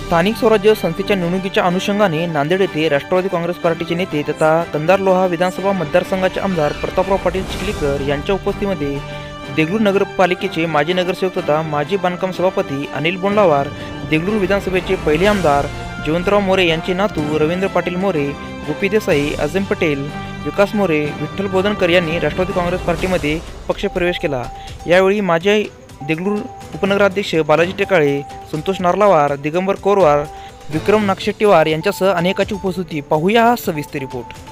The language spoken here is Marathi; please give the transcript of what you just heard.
स्थानिक स्वराज्य संस्थेच्या निवडणुकीच्या अनुषंगाने नांदेड येथे राष्ट्रवादी काँग्रेस पार्टीचे नेते तथा कंधार लोहा विधानसभा मतदारसंघाचे आमदार प्रतापराव पाटील चिखलीकर यांच्या उपस्थितीमध्ये देगलूर नगरपालिकेचे माजी नगरसेवक तथा माजी बांधकाम सभापती अनिल बोंडलावार, देगलूर विधानसभेचे पहिले आमदार जयवंतराव मोरे यांचे नातू रवींद्र पाटील मोरे, गोपी देसाई, अझम पटेल, विकास मोरे, विठ्ठल बोधनकर यांनी राष्ट्रवादी काँग्रेस पार्टीमध्ये पक्षप्रवेश केला। यावेळी माजी देगलूर उपनगराध्यक्ष बालाजी टेकाळे, संतोष नारलावार, दिगंबर कोरवार, विक्रम नागशेट्टीवार यांच्यासह अनेकांची उपस्थिती। पाहूया हा सविस्तर रिपोर्ट।